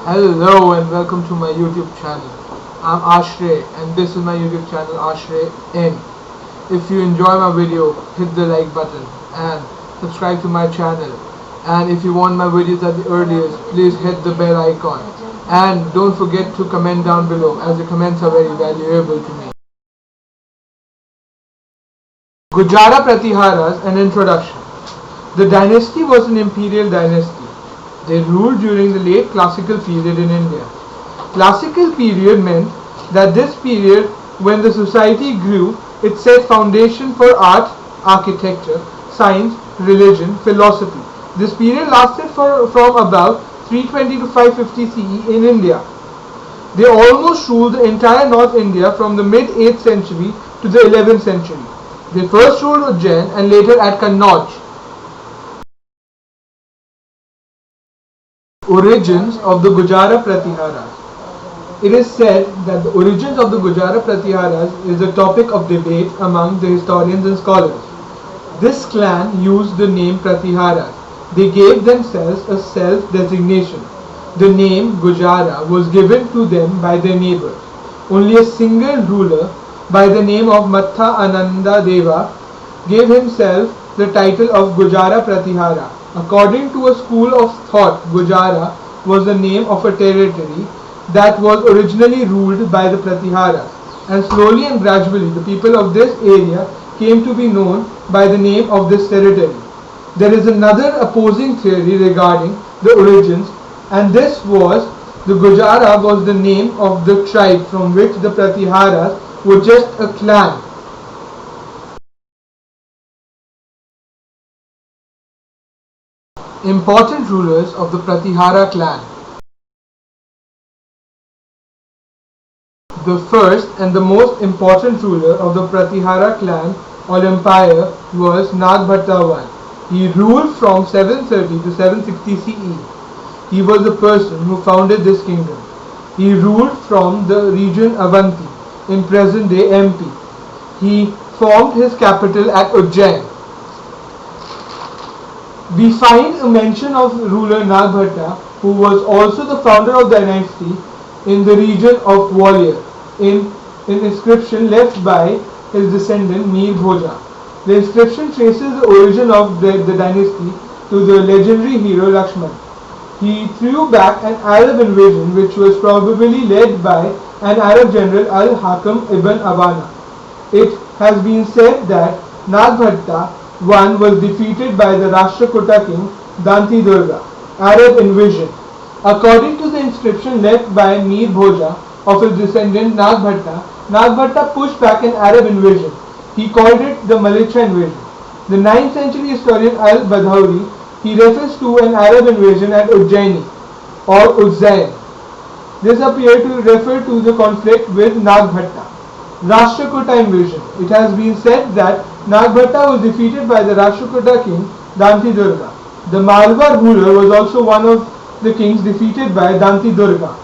Hello and welcome to my YouTube channel. I'm Ashray and this is my YouTube channel Ashray N. If you enjoy my video, hit the like button and subscribe to my channel. And if you want my videos at the earliest, please hit the bell icon. And don't forget to comment down below as the comments are very valuable to me. Gujara Pratiharas, an introduction. The dynasty was an imperial dynasty. They ruled during the late classical period in India. Classical period meant that this period when the society grew, it set foundation for art, architecture, science, religion, philosophy. This period lasted from about 320 to 550 CE in India. They almost ruled the entire North India from the mid-8th century to the 11th century. They first ruled Ujjain and later at Kannauj. Origins of the Gujara Pratiharas. It is said that the origins of the Gujara Pratiharas is a topic of debate among the historians and scholars. This clan used the name Pratiharas. They gave themselves a self-designation. The name Gujara was given to them by their neighbors. Only a single ruler by the name of Matha Ananda Deva gave himself the title of Gujara Pratihara. According to a school of thought, Gujara was the name of a territory that was originally ruled by the Pratiharas, and slowly and gradually the people of this area came to be known by the name of this territory. There is another opposing theory regarding the origins, and this was the Gujara was the name of the tribe from which the Pratiharas were just a clan. Important rulers of the Pratihara clan. The first and the most important ruler of the Pratihara clan or empire was Nagbhatta I. He ruled from 730 to 760 CE. He was the person who founded this kingdom. He ruled from the region Avanti in present-day MP. He formed his capital at Ujjain. We find a mention of ruler Nagbhatta, who was also the founder of the dynasty, in the region of Gwalior, in an inscription left by his descendant Mir Bhoja. The inscription traces the origin of the dynasty to the legendary hero Lakshman. He threw back an Arab invasion which was probably led by an Arab general Al-Hakam ibn Awana. It has been said that Nagbhatta I was defeated by the Rashtrakuta king Danti Durga. Arab invasion. According to the inscription left by Mir Bhoja of his descendant Nagbhatta, Nagbhatta pushed back an Arab invasion. He called it the Malicha invasion. The 9th century historian Al-Badhauri, he refers to an Arab invasion at Ujjaini or Ujjain. This appeared to refer to the conflict with Nagbhatta. Rashtrakuta invasion. It has been said that Nagbhatta was defeated by the Rashtrakuta king Danti Durga. The Malwa ruler was also one of the kings defeated by Danti Durga.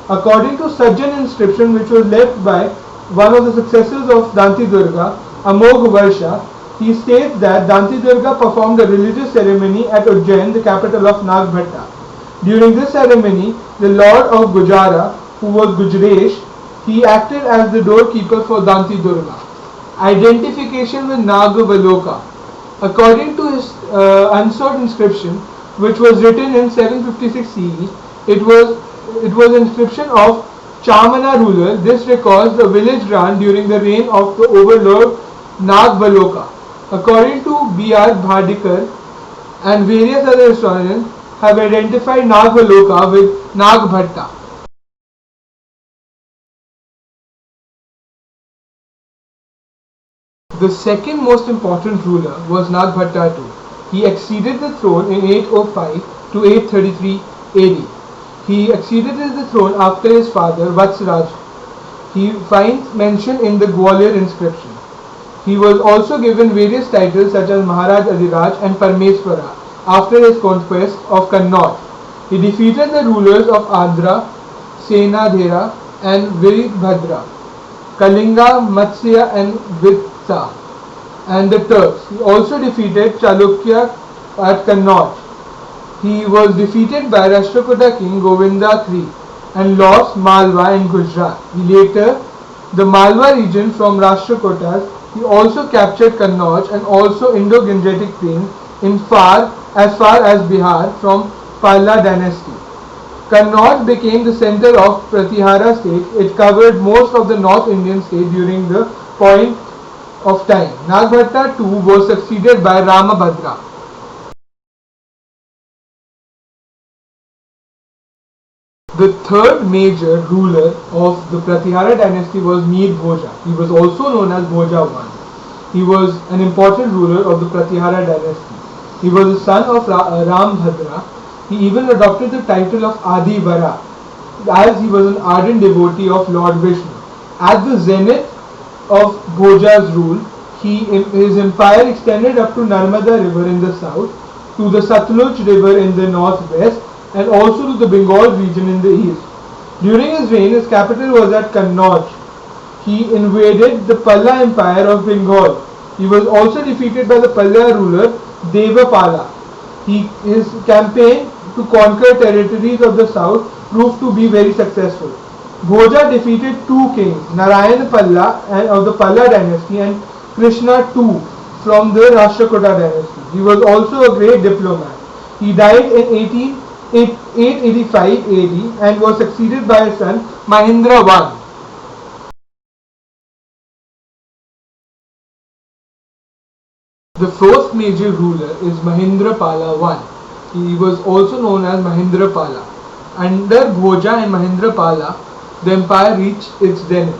According to such an inscription which was left by one of the successors of Danti Durga, Amogh Varsha, he states that Danti Durga performed a religious ceremony at Ujjain, the capital of Nagbhatta. During this ceremony, the lord of Gujara, who was Gujresh, he acted as the doorkeeper for Danti Durga. Identification with Nagavaloka. According to his unsought inscription, which was written in 756 CE, it was an inscription of Chamana ruler. This records the village run during the reign of the overlord Nagavaloka. According to B.R. Bhadikar and various other historians have identified Nagavaloka with Nagbhatta. The second most important ruler was Nagbhatta II. He acceded the throne in 805 to 833 AD. He acceded the throne after his father Vatsraj. He finds mention in the Gwalior inscription. He was also given various titles such as Maharaj Adhiraj and Parmeswara after his conquest of Kannauj. He defeated the rulers of Andhra, Senadhera and Viribhadra, Kalinga, Matsya and Vitsa, and the Turks. He also defeated Chalukya at Kannauj. He was defeated by Rashtrakuta king Govinda III. and lost Malwa and Gujarat. Later, the Malwa region from Rashtrakutas. He also captured Kannauj and also Indo-Gangetic plain in as far as Bihar from Palla dynasty. Kannauj became the center of Pratihara state. It covered most of the North Indian state during the point of time. Nagbhatta too was succeeded by Ramabhadra. The third major ruler of the Pratihara dynasty was Mir Bhoja. He was also known as Bhoja I. He was an important ruler of the Pratihara dynasty. He was the son of Rambhadra. He even adopted the title of Adi Vara as he was an ardent devotee of Lord Vishnu. At the zenith of Bhoja's rule, his empire extended up to Narmada river in the south, to the Satluj river in the northwest, and also to the Bengal region in the east. During his reign, his capital was at Kannauj. He invaded the Palla Empire of Bengal. He was also defeated by the Palla ruler Devapala. His campaign to conquer territories of the south proved to be very successful. Bhoja defeated two kings, Narayan Palla of the Palla dynasty and Krishna II from the Rashtrakuta dynasty. He was also a great diplomat. He died in 885 AD and was succeeded by his son Mahindra I. The fourth major ruler is Mahendrapala I. He was also known as Mahendrapala. Under Bhoja and Mahendrapala, the empire reached its zenith.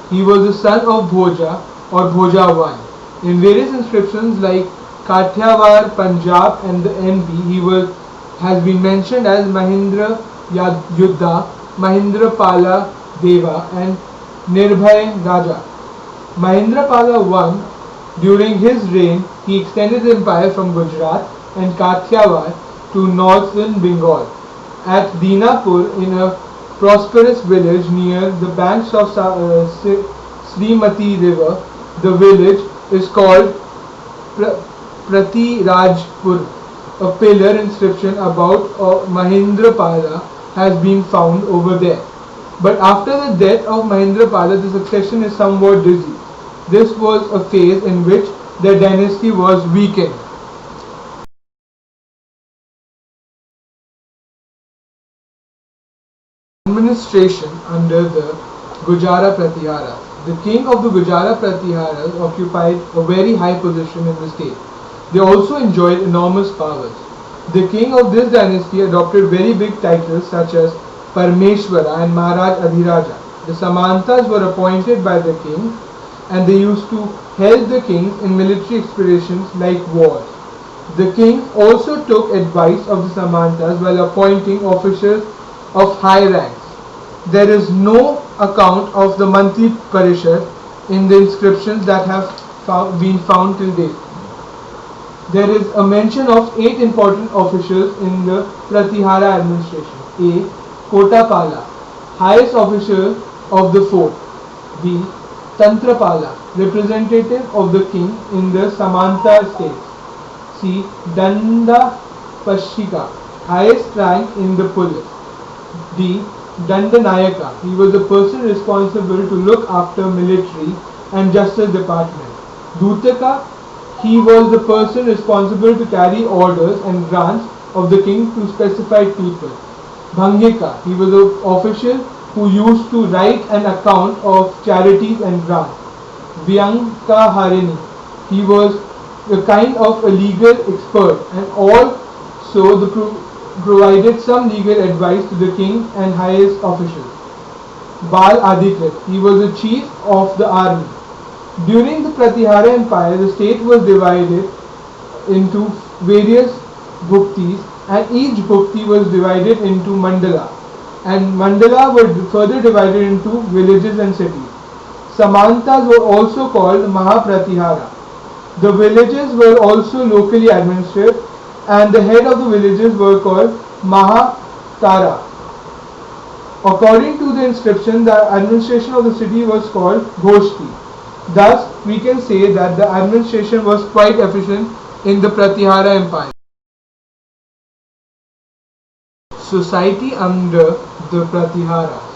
He was the son of Bhoja or Bhoja I. In various inscriptions like Kathiawar, Punjab and the NP, he has been mentioned as Mahindra Yuddha, Mahendrapala Deva and Nirbhay Raja. Mahendrapala I, during his reign, he extended the empire from Gujarat and Kathiawar to northern Bengal. At Dinapur, in a prosperous village near the banks of Srimati river, the village is called Pratirajpur. A pillar inscription about Mahendrapala has been found over there. But after the death of Mahendrapala, the succession is somewhat dizzy. This was a phase in which the dynasty was weakened. Administration under the Gujara Pratihara. The king of the Gujara Pratiharas occupied a very high position in the state. They also enjoyed enormous powers. The king of this dynasty adopted very big titles such as Parmeshwara and Maharaj Adhiraja. The Samantas were appointed by the king and they used to help the kings in military expeditions like wars. The king also took advice of the Samantas while appointing officials of high ranks. There is no account of the Mantri Parishad in the inscriptions that have been found till date. There is a mention of 8 important officials in the Pratihara administration. A. Kotapala, highest official of the fort. B. Tantrapala, representative of the king in the Samanta states. C. Danda Pashika, highest rank in the police. D. Dandanayaka, he was the person responsible to look after military and justice department. Dutaka, he was the person responsible to carry orders and grants of the king to specified people. Bhangika, he was an official who used to write an account of charities and grants. Vyangkaharini, he was a kind of a legal expert and also provided some legal advice to the king and highest officials. Bal Adikrit, he was the chief of the army. During the Pratihara Empire, the state was divided into various bhuktis and each bhukti was divided into mandala. And mandala were further divided into villages and cities. Samantas were also called Mahapratihara. The villages were also locally administered and the head of the villages were called Mahatara. According to the inscription, the administration of the city was called Goshti. Thus, we can say that the administration was quite efficient in the Pratihara Empire. Society under the Pratiharas.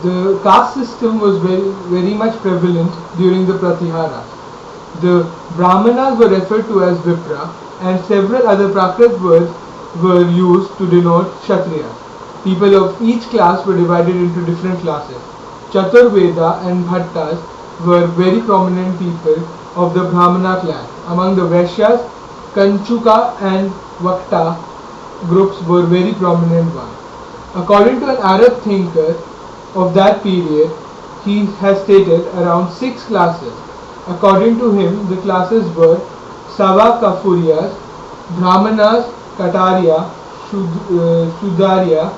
The caste system was very much prevalent during the Pratiharas. The Brahmanas were referred to as Vipra, and several other Prakrit words were used to denote Kshatriyas. People of each class were divided into different classes. Chaturveda and Bhattas were very prominent people of the Brahmana clan. Among the Vaishyas, Kanchuka and Vakta groups were very prominent ones. According to an Arab thinker of that period, he has stated around 6 classes. According to him, the classes were Sava Kafuriyas, Brahmanas, Kataria, Shudarya,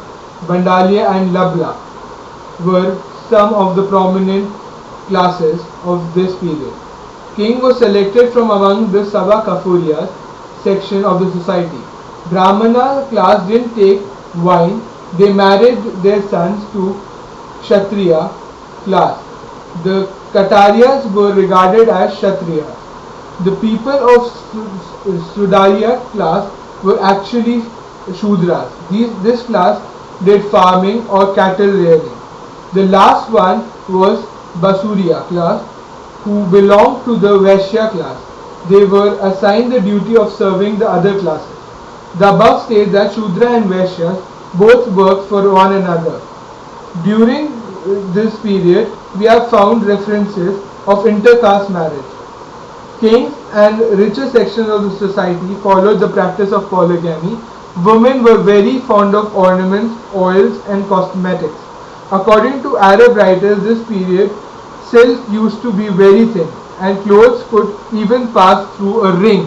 Bandalia and Labla were some of the prominent classes of this period. King was selected from among the Sava Kafuriyas section of the society. Brahmana class didn't take wine, they married their sons to Kshatriya class. The Katariyas were regarded as Kshatriyas. The people of Sudariya class were actually Shudras. This class did farming or cattle rearing. The last one was Basuriya class, who belonged to the Vaishya class. They were assigned the duty of serving the other classes. The above states that Shudra and Vaishyas both worked for one another. During this period, we have found references of intercaste marriage. Kings and richer sections of the society followed the practice of polygamy. Women were very fond of ornaments, oils and cosmetics. According to Arab writers, this period, silk used to be very thin and clothes could even pass through a ring.